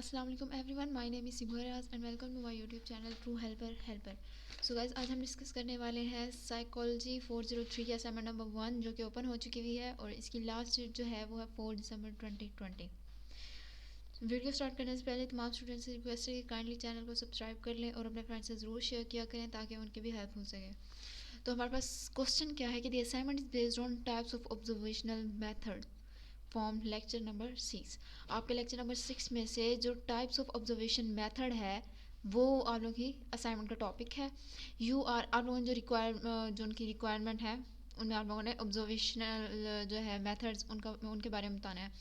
अस्सलाम वालेकुम everyone, my name is Siba Riyaz and welcome to my YouTube channel true helper. So guys, आज हम discuss करने वाले हैं साइकोलॉजी 403 की असाइनमेंट नंबर 1 जो कि ओपन हो चुकी हुई है और इसकी लास्ट डेट जो है वो है 4 दिसंबर 2020। वीडियो स्टार्ट करने से पहले तमाम स्टूडेंट्स से रिक्वेस्ट है कि काइंडली चैनल को सब्सक्राइब कर लें और अपने फ्रेंड्स से ज़रूर शेयर किया करें ताकि उनकी भी हेल्प हो सके। तो हमारे पास क्वेश्चन क्या है कि the assignment is based on types of observational method form lecture number 6। आपके लेक्चर नंबर 6 में से जो टाइप्स ऑफ ऑब्जर्वेशन मेथड है वो आप लोगों की असाइनमेंट का टॉपिक है। आप लोगों ने जो उनकी रिक्वायरमेंट है उनमें आप लोगों ने ऑब्जर्वेशनल जो है मेथड्स उनके बारे में बताना है।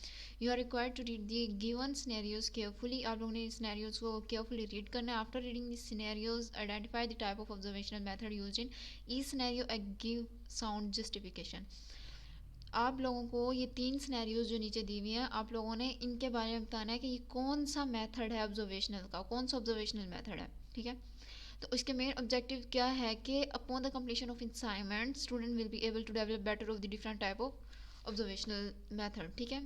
You are required to read the given scenarios carefully. आप लोगों ने सिनेरियोज को केयरफुली रीड करना है। After reading the scenarios identify the type of observational method used in each scenario and give sound justification. आप लोगों को ये 3 सिनेरियोज जो नीचे दी हुई हैं आप लोगों ने इनके बारे में बताना है कि ये कौन सा मेथड है ऑब्जर्वेशनल का, कौन सा ऑब्जर्वेशनल मेथड है। ठीक है, तो इसके मेन ऑब्जेक्टिव क्या है कि upon the completion of assignment student will be able to develop better of the different type of observational method. ठीक है,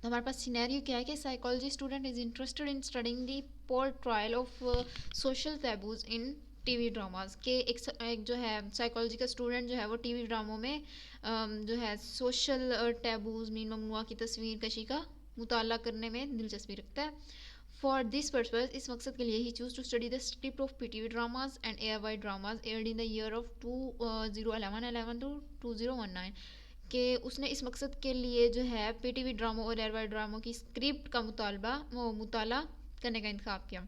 तो हमारे पास सिनेरियो क्या है कि psychology student is interested in studying the portrayal of social taboos in TV dramas के एक जो है साइकोलॉजी का स्टूडेंट जो है वो टीवी ड्रामों में जो है सोशल टैबूज मीन ममनुआ की तस्वीर कशी का मुताला करने में दिलचस्पी रखता है। फॉर दिस पर्पज, इस मकसद के लिए he choose to study the script of PTV dramas and ARY dramas aired in the year of 2011 to 2019 कि उसने इस मकसद के लिए जो है पीटीवी ड्रामों और एयरवाई ड्रामों की स्क्रिप्ट का मुताला करने का इंतखाब किया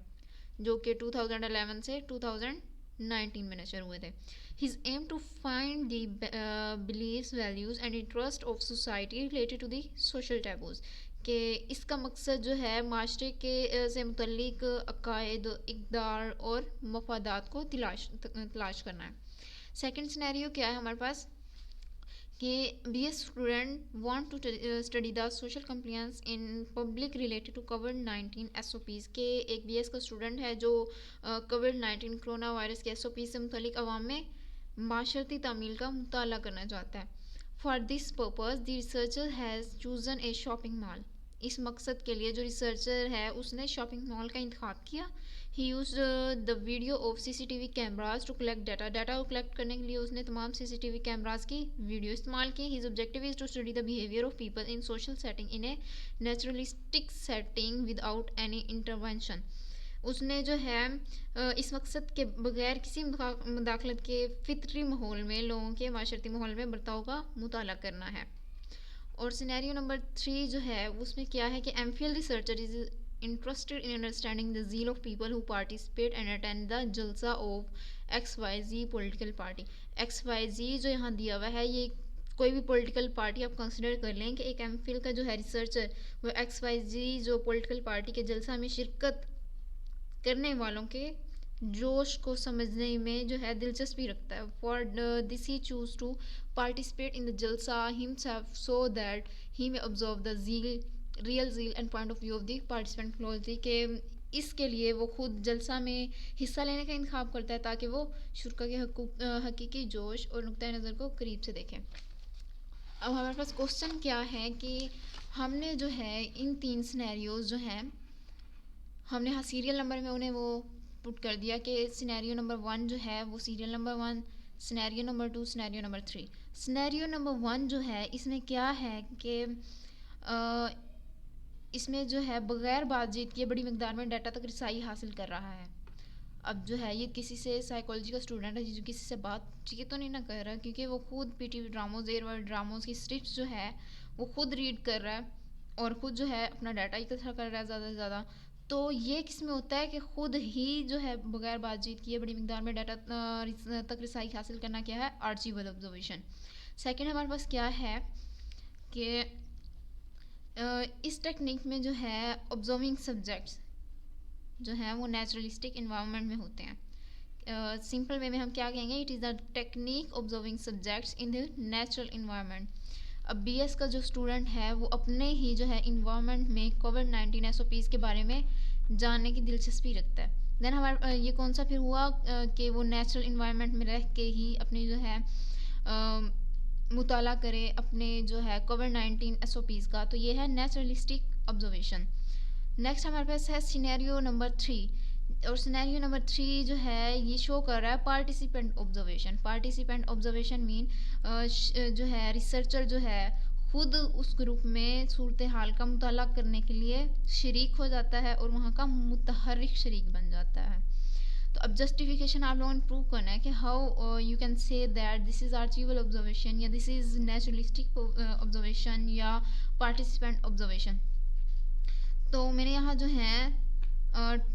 जो कि 2011 से 2019 में नशर हुए थे। His aim to find the beliefs values and interest of society related to the social taboos कि इसका मकसद जो है माशरे के से मुतल्लिक अकायद, इक़दार और मफादात को तलाश करना है। सेकंड सिनेरियो क्या है हमारे पास कि B S student want to study the social complaints in public related to कोविड-19 एसओपीज़ के एक बी एस का स्टूडेंट है जो कोविड-19 कोरोना वायरस के एसओपी से मुतल्लिक अवाम में माशरती तामील का मुताला करना चाहता है। For this purpose the researcher has chosen A shopping mall. इस मकसद के लिए जो रिसर्चर है उसने शॉपिंग मॉल का इंतखाब किया। He use the video of CCTV cameras to collect data को कलेक्ट करने के लिए उसने तमाम सीसीटीवी कैमराज की वीडियो इस्तेमाल की। His objective is to study the behaviour of people in social setting in a naturalistic setting without any intervention. उसने जो है इस मकसद के बगैर किसी मुदाखलत के फितरी माहौल में लोगों के माशरती माहौल में बर्ताव का मुताला करना है। और सिनेरियो नंबर 3 जो है उसमें क्या है कि MPhil researcher is interested in understanding the zeal of people who participate and attend the jalsa of XYZ political party। XYZ जो यहाँ दिया हुआ है ये कोई भी पॉलिटिकल पार्टी आप कंसिडर कर लें कि एक एमफिल का जो है रिसर्चर वो XYZ जो पॉलिटिकल पार्टी के जलसा में शिरकत करने वालों के जोश को समझने में जो है दिलचस्पी रखता है। For this he choose to participate in the jalsa himself so that he may observe the real zeal and point of view of the participant closely के इसके लिए वो खुद जलसा में हिस्सा लेने का इंतखाब करता है ताकि वो शुरा के हकीकी जोश और नुक्ता नज़र को करीब से देखें। अब हमारे पास क्वेश्चन क्या है कि हमने जो है इन 3 सिनेरियोज जो हैं हमने हाँ सीरियल नंबर में उन्हें वो पुट कर दिया कि सिनेरियो नंबर 1 जो है वो serial number 1, scenario number 2, scenario number 3। Scenario number 1 जो है इसमें क्या है कि इसमें जो है बग़ैर बातचीत किए बड़ी मकदार में डाटा तक रसाई हासिल कर रहा है। अब जो है ये किसी से साइकोलॉजी का स्टूडेंट है जो किसी से बातचीत तो नहीं ना कर रहा क्योंकि वो खुद पीटीवी ड्रामोज एयरवाइड ड्रामोज की स्क्रिप्ट्स जो है वो खुद रीड कर रहा है और ख़ुद जो है अपना डाटा इकट्ठा कर रहा है ज़्यादा से ज़्यादा। तो ये किस में होता है कि ख़ुद ही जो है बग़ैर बातचीत किए बड़ी मकदार में डाटा तक रसाई हासिल करना क्या है, आर्चीवल ऑब्जर्वेशन। सेकेंड हमारे पास क्या है कि इस टेक्निक में जो है ऑब्जर्विंग सब्जेक्ट्स जो हैं वो नेचुरलिस्टिक इन्वायरमेंट में होते हैं। सिंपल वे में हम क्या कहेंगे, it is the technique observing subjects in the natural environment. अब बीएस का जो स्टूडेंट है वो अपने ही जो है इन्वायरमेंट में कोविड-19 एसओपीज़ के बारे में जानने की दिलचस्पी रखता है। देन हमारा ये कौन सा फिर हुआ कि वो नेचुरल इन्वायरमेंट में रह के ही अपनी जो है मुताला करे अपने जो है कोविड-19 एसओपीज़ का, तो ये है नेचुरलिस्टिक ऑब्जर्वेशन। नेक्स्ट हमारे पास है सिनेरियो नंबर 3, और सिनेरियो नंबर 3 जो है ये शो कर रहा है participant observation. Participant observation mean जो है रिसर्चर जो है खुद उस ग्रुप में सूरत हाल का मुताला करने के लिए शरीक हो जाता है और वहाँ का मुतहर्रिक शरीक बन जाता है। तो अब जस्टिफिकेशन आप लोगों ने प्रूव करना है कि how you can say that this is archival observation या दिस इज़ नेचुरलिस्टिक ऑब्जर्वेशन या पार्टिसिपेंट ऑब्जर्वेशन। तो मैंने यहाँ जो है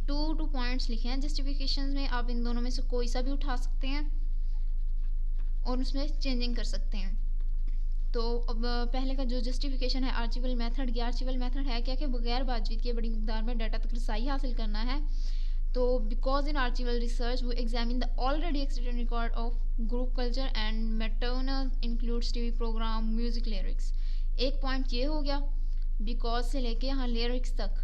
टू पॉइंट्स लिखे हैं जस्टिफिकेशन में। आप इन दोनों में से कोई सा भी उठा सकते हैं और उसमें चेंजिंग कर सकते हैं। तो अब पहले का जो जस्टिफिकेशन है आर्चिवल मेथड, ये आर्चिवल मेथड है क्या कि बगैर बातचीत के बड़ी मकदार में डाटा तक रसाई हासिल करना है। तो बिकॉज इन आर्चिवल रिसर्च वो examine the already extended record of group culture and maternal includes TV programme music lyrics. एक पॉइंट ये हो गया बिकॉज से लेके यहाँ लिरिक्स तक,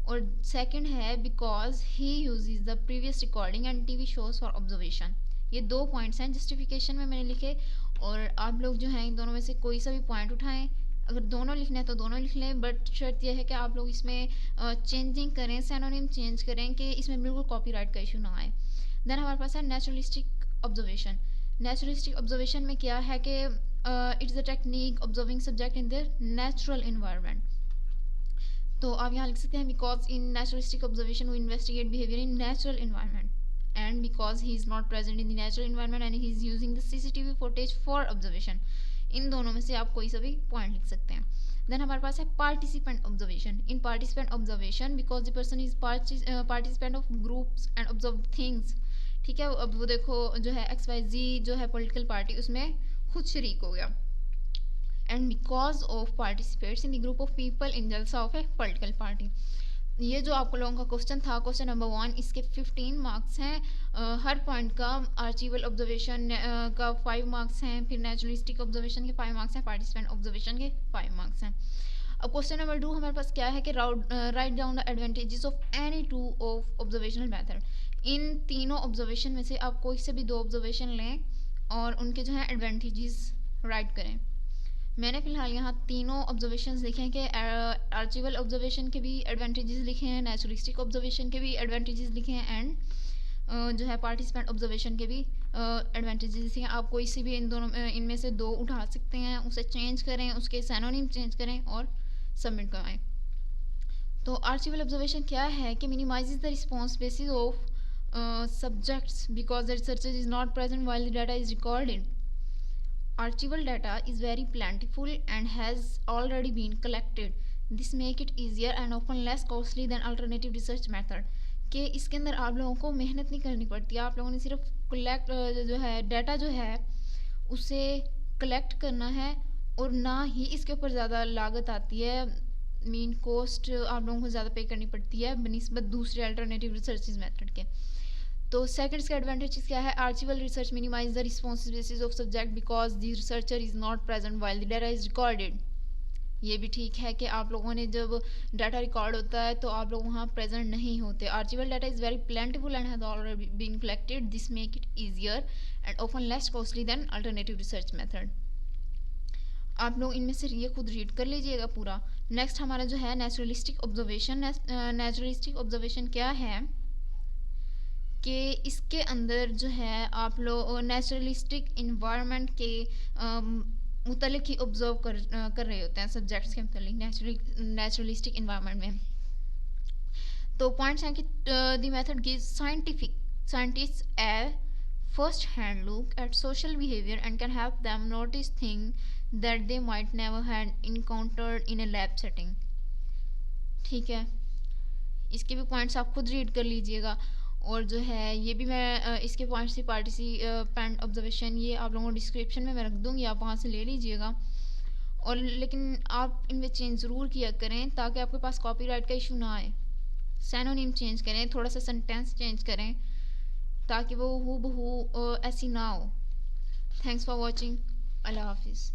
और सेकंड है because he uses the previous recording and TV shows for observation. ये 2 पॉइंट्स हैं जस्टिफिकेशन में मैंने लिखे, और आप लोग जो हैं इन दोनों में से कोई सा भी पॉइंट उठाएं। अगर दोनों लिखने हैं तो दोनों लिख लें, बट शर्त यह है कि आप लोग इसमें चेंजिंग करें, सिनोनिम चेंज करें कि इसमें बिल्कुल कॉपीराइट का इशू ना आए। देन हमारे पास है नेचुरलिस्टिक ऑब्जर्वेशन। नेचुरलिस्टिक ऑब्जर्वेशन में क्या है कि it's a technique observing subject in the natural environment. तो आप यहाँ लिख सकते हैं because in naturalistic observation we investigate behaviour in natural environment and because he is not present in the natural environment and he is using the CCTV footage for observation। इन दोनों में से आप कोई सा भी पॉइंट लिख सकते हैं। देन हमारे पास है participant observation. In participant observation because the person is participant of groups and observe things. ठीक है, अब वो देखो जो है XYZ जो है पॉलिटिकल पार्टी उसमें खुद शरीक हो गया, and because of participates in the group of people इन जलसा ऑफ ए पॉलिटिकल पार्टी। ये जो आप लोगों का क्वेश्चन था, क्वेश्चन नंबर 1, इसके 15 मार्क्स हैं। हर पॉइंट का आर्चिवल ऑब्जर्वेशन का 5 मार्क्स हैं, फिर नेचुरलिस्टिक ऑब्जर्वेशन के 5 मार्क्स हैं, पार्टिसिपेंट ऑब्जर्वेशन के 5 मार्क्स हैं। अब क्वेश्चन नंबर 2 हमारे पास क्या है कि write down the advantages of any 2 of observational method. इन तीनों ऑब्जर्वेशन में से आप कोई से भी 2 ऑब्जर्वेशन लें और उनके जो है एडवांटेजेस राइट करें। मैंने फ़िलहाल यहाँ तीनों ऑब्जर्वेशंस लिखे हैं कि आर्चिवल ऑब्जर्वेशन के भी एडवांटेजेस लिखे हैं, नेचुरलिस्टिक ऑब्जर्वेशन के भी एडवांटेजेस लिखे हैं, एंड जो है पार्टिसिपेंट ऑब्जर्वेशन के भी एडवांटेजेस लिखे हैं। आप कोई सी भी इनमें से 2 उठा सकते हैं, उसे चेंज करें, उसके सिनोनिम चेंज करें और सबमिट करवाएं। तो आर्चिवल ऑब्जर्वेशन क्या है कि minimises the response basis of subjects because the researcher is not present while the data is recorded. Archival data is very plentiful and has already been collected. This make it easier and often less costly than alternative research method। कि इसके अंदर आप लोगों को मेहनत नहीं करनी पड़ती है, आप लोगों ने सिर्फ कलेक्ट जो है डाटा जो है उसे कलेक्ट करना है, और ना ही इसके ऊपर ज़्यादा लागत आती है, मीन कॉस्ट आप लोगों को ज़्यादा पे करनी पड़ती है बनिस्बत दूसरे अल्टरनेटिव रिसर्च मेथड के। तो सेकंड इसका एडवांटेज क्या है, archival research minimize the responsibilities of subject because the researcher is not present while the data is recorded. ये भी ठीक है कि आप लोगों ने जब डाटा रिकॉर्ड होता है तो आप लोग वहाँ प्रेजेंट नहीं होते। Archival data is very plentiful and has already been collected. This make it easier and often less costly than alternative research method. आप लोग इनमें से ये खुद रीड कर लीजिएगा पूरा। नेक्स्ट हमारा जो है नेचुरलिस्टिक ऑब्जर्वेशन। नेचुरलिस्टिक ऑब्जर्वेशन क्या है कि इसके अंदर जो है आप लोग नेचुरलिस्टिक इन्वायरमेंट के मुतल्लिक ही ऑब्जर्व कर रहे होते हैं सब्जेक्ट्स के मुतल्लिक नेचुरलिस्टिक इन्वायरमेंट में। तो पॉइंट्स हैं कि the method gives scientist A first hand look at social behaviour and can help them notice thing that they might never had encountered in A lab setting. ठीक है, इसके भी points आप खुद रीड कर लीजिएगा, और जो है ये भी मैं इसके पॉइंट से पार्टिसिपेंट ऑब्जर्वेशन ये आप लोगों को डिस्क्रिप्शन में मैं रख दूँगी, आप वहाँ से ले लीजिएगा। और लेकिन आप इनमें चेंज ज़रूर किया करें ताकि आपके पास कॉपीराइट का इशू ना आए। सिनोनिम चेंज करें, थोड़ा सा सेंटेंस चेंज करें ताकि वो हूबहू ऐसी ना हो। Thanks for watching. अल्लाह हाफिज़।